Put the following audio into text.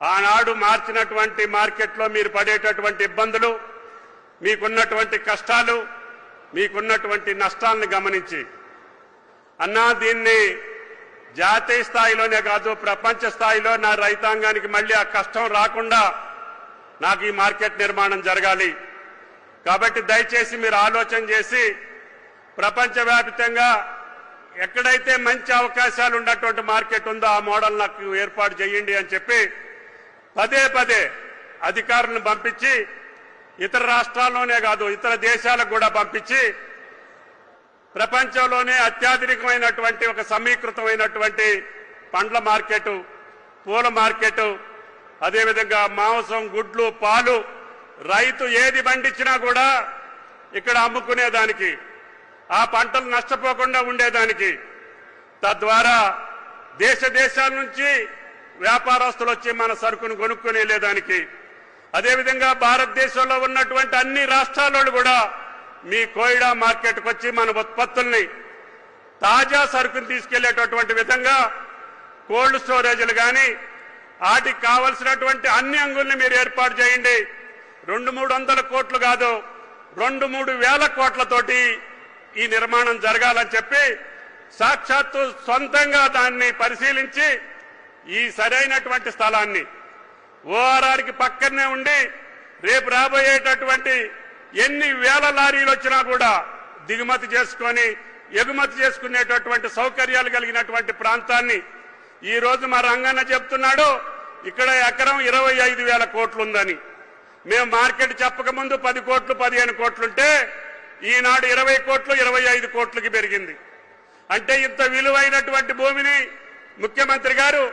ఆనాడు మార్చినటువంటి మార్కెట్లో మీరు పడేటటువంటి ఇబ్బందులు, మీకున్నటువంటి కష్టాలు, మీకున్నటువంటి నష్టాలను గమనించి అన్నా దీన్ని జాతీయ స్థాయిలోనే కాదు ప్రపంచ స్థాయిలో నా రైతాంగానికి మళ్ళీ ఆ కష్టం రాకుండా నాకు ఈ మార్కెట్ నిర్మాణం జరగాలి. కాబట్టి దయచేసి మీరు ఆలోచన చేసి ప్రపంచవ్యాప్తంగా ఎక్కడైతే మంచి అవకాశాలు ఉన్నటువంటి మార్కెట్ ఉందో ఆ మోడల్ నాకు ఏర్పాటు చేయండి అని చెప్పి పదే పదే అధికారులను పంపించి ఇతర రాష్ట్రాల్లోనే కాదు ఇతర దేశాలకు కూడా పంపించి ప్రపంచంలోనే అత్యాధునికమైనటువంటి ఒక సమీకృతమైనటువంటి పండ్ల మార్కెట్, పూల మార్కెట్, అదేవిధంగా మాంసం, గుడ్లు, పాలు రైతు ఏది పండించినా కూడా ఇక్కడ అమ్ముకునేదానికి, ఆ పంటలు నష్టపోకుండా ఉండేదానికి, తద్వారా దేశాల నుంచి వ్యాపారస్తులు వచ్చి మన సరుకును కొనుక్కొని వెళ్ళేదానికి, అదేవిధంగా భారతదేశంలో ఉన్నటువంటి అన్ని రాష్ట్రాల్లో కూడా మీ కోయిడా మార్కెట్కి వచ్చి మన ఉత్పత్తుల్ని తాజా సరుకును తీసుకెళ్లేటటువంటి విధంగా కోల్డ్ స్టోరేజీలు కానీ వాటికి కావలసినటువంటి అన్ని అంగుల్ని మీరు ఏర్పాటు చేయండి. 200-300 కోట్లు కాదు 2-3 వేల కోట్లతోటి ఈ నిర్మాణం జరగాలని చెప్పి సాక్షాత్తు సొంతంగా దాన్ని పరిశీలించి ఈ సరైనటువంటి స్థలాన్ని ఓఆర్ఆర్కి పక్కనే ఉండి రేపు రాబోయేటటువంటి ఎన్ని వేల లారీలు వచ్చినా కూడా దిగుమతి చేసుకొని ఎగుమతి చేసుకునేటటువంటి సౌకర్యాలు కలిగినటువంటి ప్రాంతాన్ని ఈ రోజు మా రంగన్న చెప్తున్నాడు ఇక్కడ ఎకరం 25,000 కోట్లు ఉందని. మేము మార్కెట్ చెప్పకముందు 10 కోట్లు 15 కోట్లుంటే ఈనాడు 20 కోట్లు 25 కోట్లకి పెరిగింది. అంటే ఇంత విలువైనటువంటి భూమిని ముఖ్యమంత్రి గారు